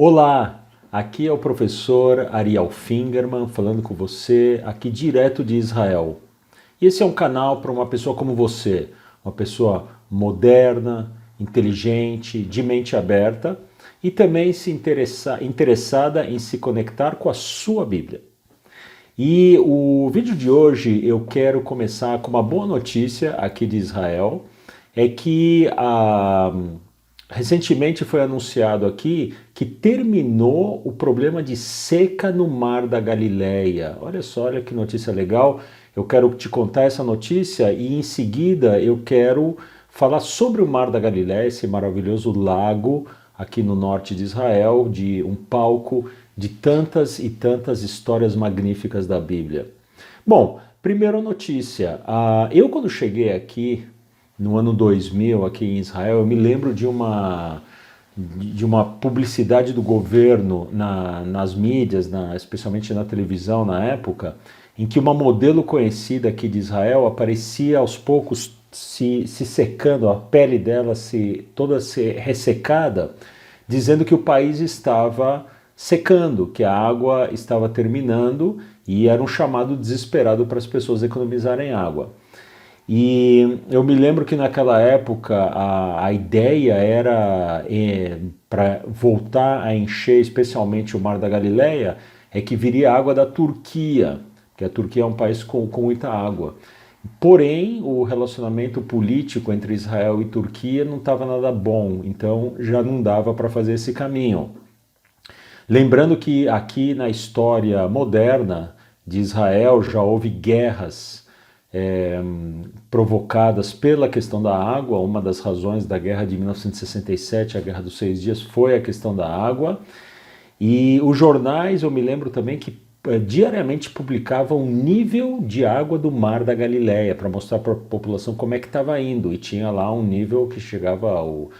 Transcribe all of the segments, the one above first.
Olá, aqui é o professor Ariel Fingerman falando com você aqui direto de Israel. E esse é um canal para uma pessoa como você, uma pessoa moderna, inteligente, de mente aberta e também interessada em se conectar com a sua Bíblia. E o vídeo de hoje eu quero começar com uma boa notícia aqui de Israel, é que recentemente foi anunciado aqui que terminou o problema de seca no Mar da Galileia. Olha só, olha que notícia legal. Eu quero te contar essa notícia e em seguida eu quero falar sobre o Mar da Galileia, esse maravilhoso lago aqui no norte de Israel, de um palco de tantas e tantas histórias magníficas da Bíblia. Bom, primeira notícia. Eu quando cheguei aqui no ano 2000 aqui em Israel, eu me lembro de uma publicidade do governo nas mídias, especialmente na televisão na época, em que uma modelo conhecida aqui de Israel aparecia aos poucos se secando, a pele dela toda se ressecada, dizendo que o país estava secando, que a água estava terminando e era um chamado desesperado para as pessoas economizarem água. E eu me lembro que naquela época a ideia era, para voltar a encher especialmente o Mar da Galileia, é que viria água da Turquia, que a Turquia é um país com muita água. Porém, o relacionamento político entre Israel e Turquia não estava nada bom, então já não dava para fazer esse caminho. Lembrando que aqui na história moderna de Israel já houve guerras provocadas pela questão da água. Uma das razões da guerra de 1967, a Guerra dos Seis Dias, foi a questão da água. E os jornais, eu me lembro também que diariamente publicavam o nível de água do Mar da Galileia para mostrar para a população como é que estava indo. E tinha lá um nível que chegava ao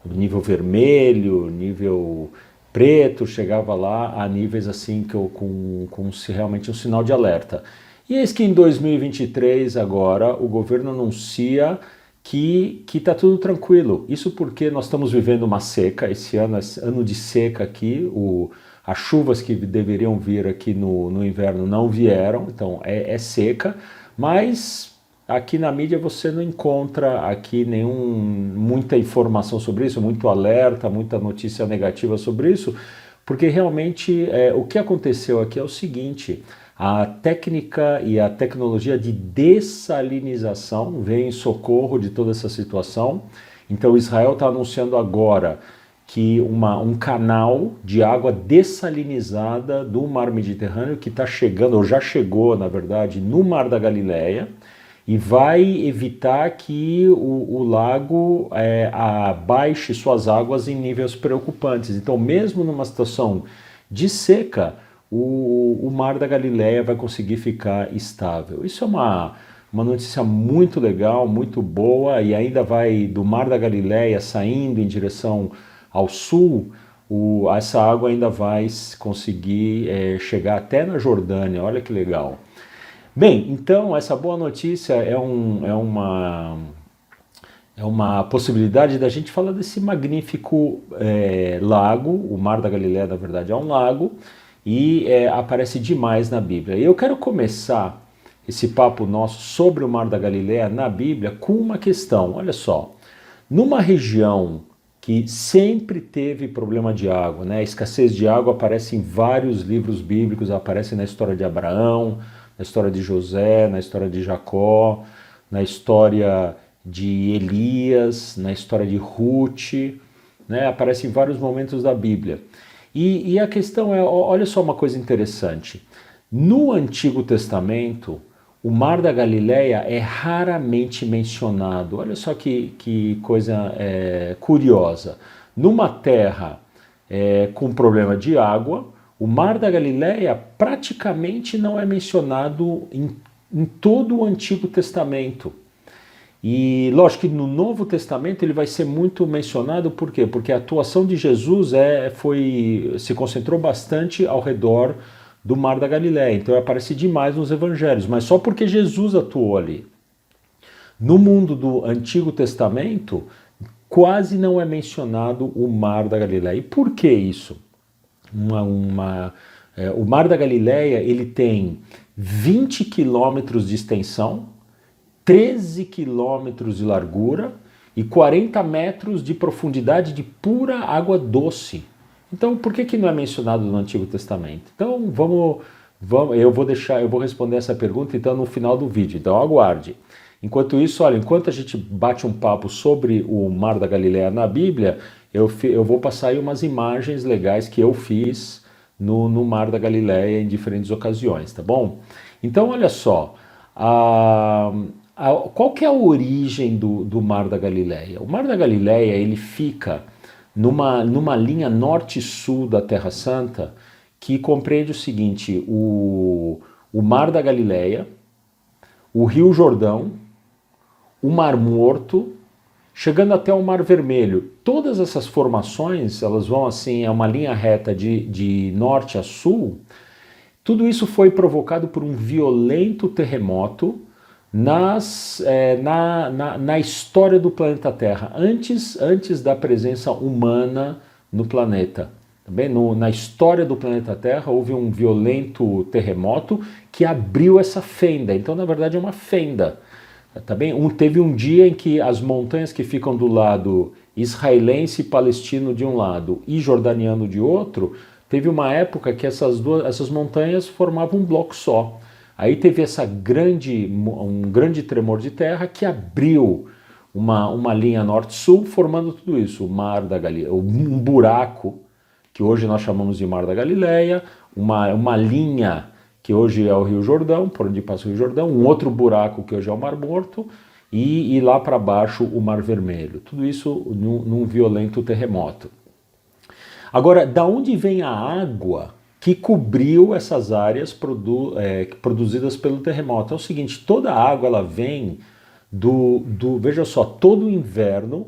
nível vermelho, nível preto, chegava lá a níveis assim com realmente um sinal de alerta. E eis que em 2023 agora o governo anuncia que está tudo tranquilo. Isso porque nós estamos vivendo uma seca, esse ano é ano de seca aqui, as chuvas que deveriam vir aqui no inverno não vieram, então é seca, mas aqui na mídia você não encontra aqui muita informação sobre isso, muito alerta, muita notícia negativa sobre isso, porque realmente o que aconteceu aqui é o seguinte: a técnica e a tecnologia de dessalinização vem em socorro de toda essa situação. Então Israel está anunciando agora que um canal de água dessalinizada do Mar Mediterrâneo que está chegando, ou já chegou, na verdade, no Mar da Galileia, e vai evitar que o lago abaixe suas águas em níveis preocupantes. Então, mesmo numa situação de seca, o Mar da Galileia vai conseguir ficar estável. Isso é uma notícia muito legal, muito boa, e ainda vai do Mar da Galileia saindo em direção ao sul, essa água ainda vai conseguir chegar até na Jordânia. Olha que legal. Bem, então essa boa notícia é uma possibilidade da gente falar desse magnífico lago. O Mar da Galileia, na verdade, é um lago e aparece demais na Bíblia. E eu quero começar esse papo nosso sobre o Mar da Galileia na Bíblia com uma questão. Olha só, numa região que sempre teve problema de água, né? A escassez de água aparece em vários livros bíblicos, aparece na história de Abraão, na história de José, na história de Jacó, na história de Elias, na história de Ruth, né? Aparece em vários momentos da Bíblia. E a questão é, olha só uma coisa interessante, no Antigo Testamento, o Mar da Galileia é raramente mencionado. Olha só que coisa curiosa. Numa terra com problema de água, o Mar da Galileia praticamente não é mencionado em todo o Antigo Testamento. E lógico que no Novo Testamento ele vai ser muito mencionado, por quê? Porque a atuação de Jesus se concentrou bastante ao redor do Mar da Galileia, então aparece demais nos evangelhos, mas só porque Jesus atuou ali. No mundo do Antigo Testamento, quase não é mencionado o Mar da Galileia. E por que isso? o Mar da Galileia ele tem 20 quilômetros de extensão, 13 quilômetros de largura e 40 metros de profundidade de pura água doce. Então, por que não é mencionado no Antigo Testamento? Então, eu vou responder essa pergunta então no final do vídeo. Então, aguarde. Enquanto isso, olha, enquanto a gente bate um papo sobre o Mar da Galileia na Bíblia, eu vou passar aí umas imagens legais que eu fiz no Mar da Galileia em diferentes ocasiões, tá bom? Então, olha só, qual que é a origem do Mar da Galileia? O Mar da Galileia, ele fica numa linha norte-sul da Terra Santa, que compreende o seguinte, o Mar da Galileia, o Rio Jordão, o Mar Morto, chegando até o Mar Vermelho. Todas essas formações, elas vão assim, é uma linha reta de norte a sul. Tudo isso foi provocado por um violento terremoto na história do planeta Terra, antes da presença humana no planeta. Também na história do planeta Terra houve um violento terremoto que abriu essa fenda. Então, na verdade, é uma fenda. Tá bem? Teve um dia em que as montanhas que ficam do lado israelense e palestino de um lado e jordaniano de outro, teve uma época que essas montanhas formavam um bloco só. Aí teve um grande tremor de terra que abriu uma linha norte-sul, formando tudo isso, o Mar da Galileia, um buraco, que hoje nós chamamos de Mar da Galileia, uma linha que hoje é o Rio Jordão, por onde passa o Rio Jordão, um outro buraco que hoje é o Mar Morto, e lá para baixo o Mar Vermelho. Tudo isso num violento terremoto. Agora, da onde vem a água que cobriu essas áreas produzidas pelo terremoto? É o seguinte, toda a água ela vem veja só, todo inverno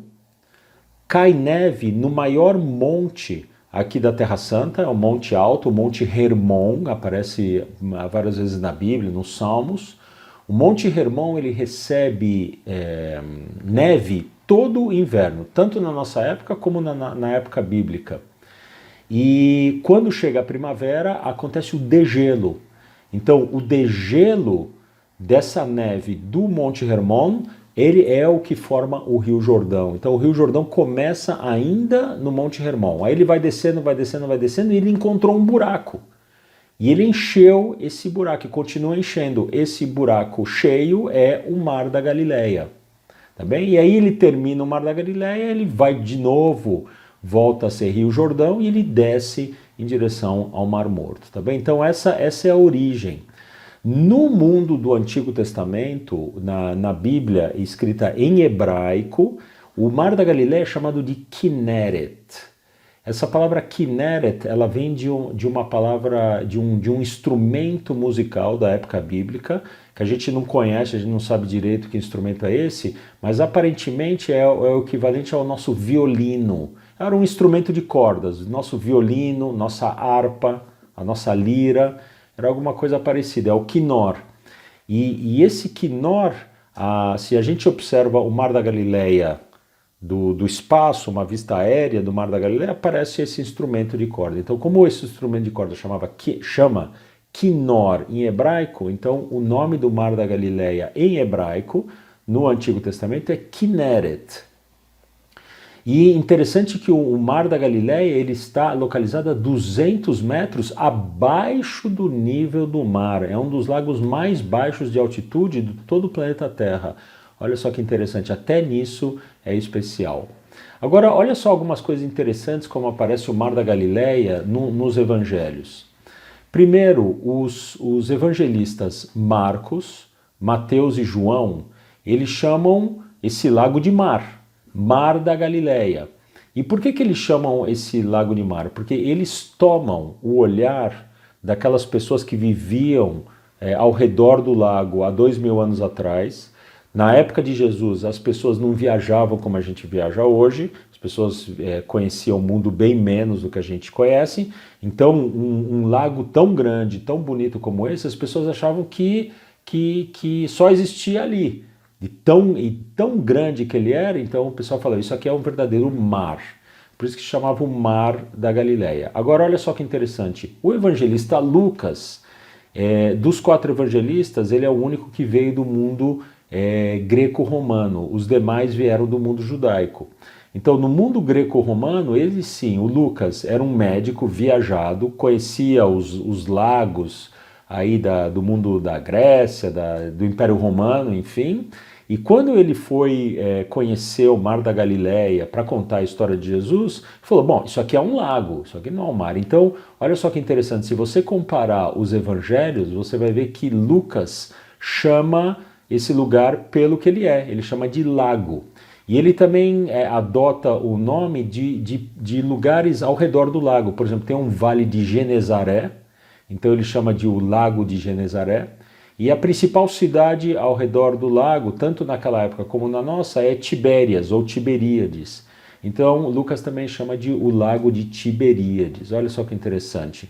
cai neve no maior monte aqui da Terra Santa, é o Monte Alto, o Monte Hermon, aparece várias vezes na Bíblia, nos Salmos. O Monte Hermon ele recebe neve todo o inverno, tanto na nossa época como na época bíblica. E quando chega a primavera, acontece o degelo. Então, o degelo dessa neve do Monte Hermon, ele é o que forma o Rio Jordão. Então, o Rio Jordão começa ainda no Monte Hermon. Aí ele vai descendo, vai descendo, vai descendo, e ele encontrou um buraco. E ele encheu esse buraco e continua enchendo. Esse buraco cheio é o Mar da Galileia. Tá bem? E aí ele termina o Mar da Galileia, ele vai de novo, volta a ser Rio Jordão e ele desce em direção ao Mar Morto. Tá bem? Então essa é a origem. No mundo do Antigo Testamento, na Bíblia escrita em hebraico, o Mar da Galileia é chamado de Kinneret. Essa palavra Kinneret, ela vem de uma palavra, de um instrumento musical da época bíblica, que a gente não conhece, a gente não sabe direito que instrumento é esse, mas aparentemente é o equivalente ao nosso violino. Era um instrumento de cordas, nosso violino, nossa harpa, a nossa lira, era alguma coisa parecida, é o quinor. E esse quinor, se a gente observa o Mar da Galileia do espaço, uma vista aérea do Mar da Galileia, aparece esse instrumento de corda. Então, como esse instrumento de corda chama quinor em hebraico, então o nome do Mar da Galileia em hebraico, no Antigo Testamento, é Kinneret. E interessante que o Mar da Galileia ele está localizado a 200 metros abaixo do nível do mar. É um dos lagos mais baixos de altitude de todo o planeta Terra. Olha só que interessante, até nisso é especial. Agora, olha só algumas coisas interessantes como aparece o Mar da Galileia nos evangelhos. Primeiro, os evangelistas Marcos, Mateus e João, eles chamam esse lago de mar. Mar da Galileia. E por que eles chamam esse lago de mar? Porque eles tomam o olhar daquelas pessoas que viviam ao redor do lago há 2000 anos atrás. Na época de Jesus, as pessoas não viajavam como a gente viaja hoje, as pessoas conheciam o mundo bem menos do que a gente conhece. Então, um lago tão grande, tão bonito como esse, as pessoas achavam que só existia ali. E tão grande que ele era, então o pessoal fala, isso aqui é um verdadeiro mar. Por isso que chamava o Mar da Galileia. Agora olha só que interessante, o evangelista Lucas, dos 4 evangelistas, ele é o único que veio do mundo greco-romano, os demais vieram do mundo judaico. Então, no mundo greco-romano, ele sim, o Lucas era um médico viajado, conhecia os lagos aí do mundo da Grécia, do Império Romano, enfim. E quando ele foi conhecer o Mar da Galileia para contar a história de Jesus, falou, bom, isso aqui é um lago, isso aqui não é um mar. Então, olha só que interessante, se você comparar os evangelhos, você vai ver que Lucas chama esse lugar pelo que ele chama de lago. E ele também adota o nome de lugares ao redor do lago. Por exemplo, tem um vale de Genezaré, então ele chama de o Lago de Genezaré. E a principal cidade ao redor do lago, tanto naquela época como na nossa, é Tibérias ou Tiberíades. Então Lucas também chama de o Lago de Tiberíades. Olha só que interessante.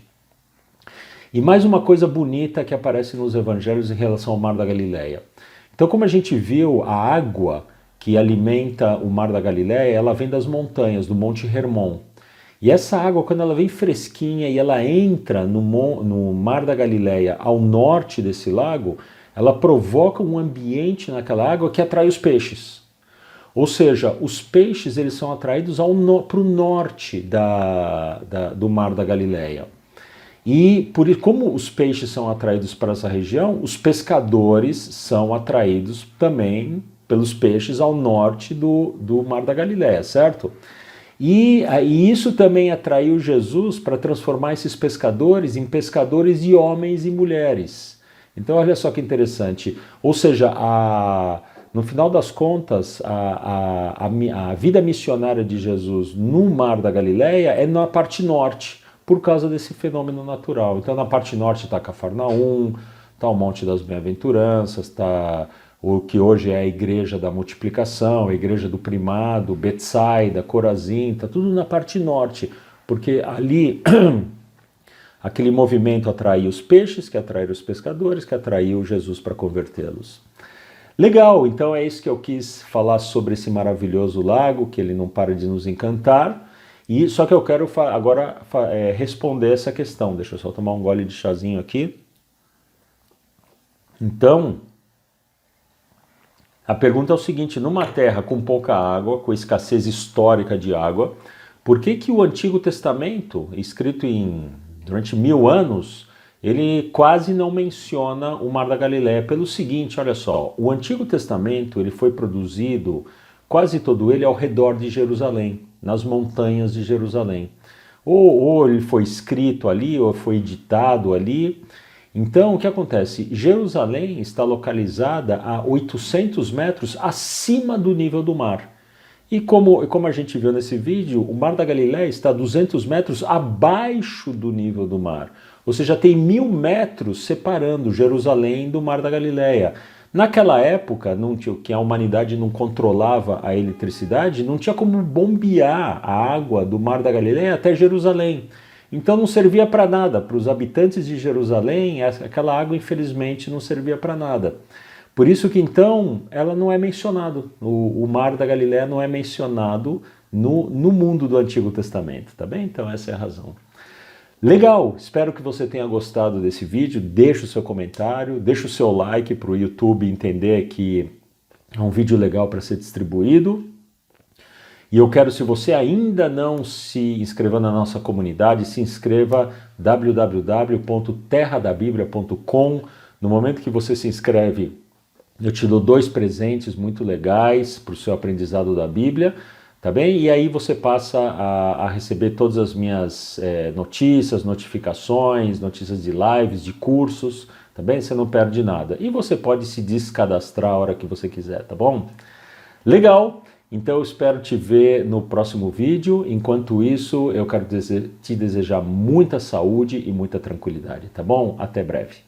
E mais uma coisa bonita que aparece nos evangelhos em relação ao Mar da Galileia. Então, como a gente viu, a água que alimenta o Mar da Galileia, ela vem das montanhas, do Monte Hermon. E essa água, quando ela vem fresquinha e ela entra no Mar da Galileia, ao norte desse lago, ela provoca um ambiente naquela água que atrai os peixes. Ou seja, os peixes eles são atraídos para o norte do Mar da Galileia. E como os peixes são atraídos para essa região, os pescadores são atraídos também pelos peixes ao norte do Mar da Galileia, certo? E isso também atraiu Jesus para transformar esses pescadores em pescadores de homens e mulheres. Então olha só que interessante. Ou seja, no final das contas, a vida missionária de Jesus no Mar da Galileia é na parte norte, por causa desse fenômeno natural. Então na parte norte está Cafarnaum, está o Monte das Bem-aventuranças, está o que hoje é a Igreja da Multiplicação, a Igreja do Primado, Betsaida, Corazim, está tudo na parte norte, porque ali aquele movimento atraiu os peixes, que atraiu os pescadores, que atraiu Jesus para convertê-los. Legal, então é isso que eu quis falar sobre esse maravilhoso lago, que ele não para de nos encantar, e só que eu quero agora responder essa questão. Deixa eu só tomar um gole de chazinho aqui. Então, a pergunta é o seguinte, numa terra com pouca água, com escassez histórica de água, por que o Antigo Testamento, escrito durante 1000 anos, ele quase não menciona o Mar da Galileia? Pelo seguinte, olha só, o Antigo Testamento ele foi produzido, quase todo ele, ao redor de Jerusalém, nas montanhas de Jerusalém. Ou ele foi escrito ali, ou foi editado ali. Então, o que acontece? Jerusalém está localizada a 800 metros acima do nível do mar. E como a gente viu nesse vídeo, o Mar da Galileia está a 200 metros abaixo do nível do mar. Ou seja, tem 1000 metros separando Jerusalém do Mar da Galileia. Naquela época, que a humanidade não controlava a eletricidade, não tinha como bombear a água do Mar da Galileia até Jerusalém. Então não servia para nada. Para os habitantes de Jerusalém, aquela água infelizmente não servia para nada. Por isso que então ela não é mencionado. O Mar da Galileia não é mencionado no mundo do Antigo Testamento, tá bem? Então essa é a razão. Legal, espero que você tenha gostado desse vídeo. Deixa o seu comentário, deixa o seu like para o YouTube entender que é um vídeo legal para ser distribuído. E eu quero, se você ainda não se inscreveu na nossa comunidade, se inscreva www.terradabiblia.com. No momento que você se inscreve, eu te dou 2 presentes muito legais para o seu aprendizado da Bíblia, tá bem? E aí você passa a receber todas as minhas notícias, notificações, notícias de lives, de cursos, tá bem? Você não perde nada. E você pode se descadastrar a hora que você quiser, tá bom? Legal! Então eu espero te ver no próximo vídeo. Enquanto isso, eu quero te desejar muita saúde e muita tranquilidade, tá bom? Até breve.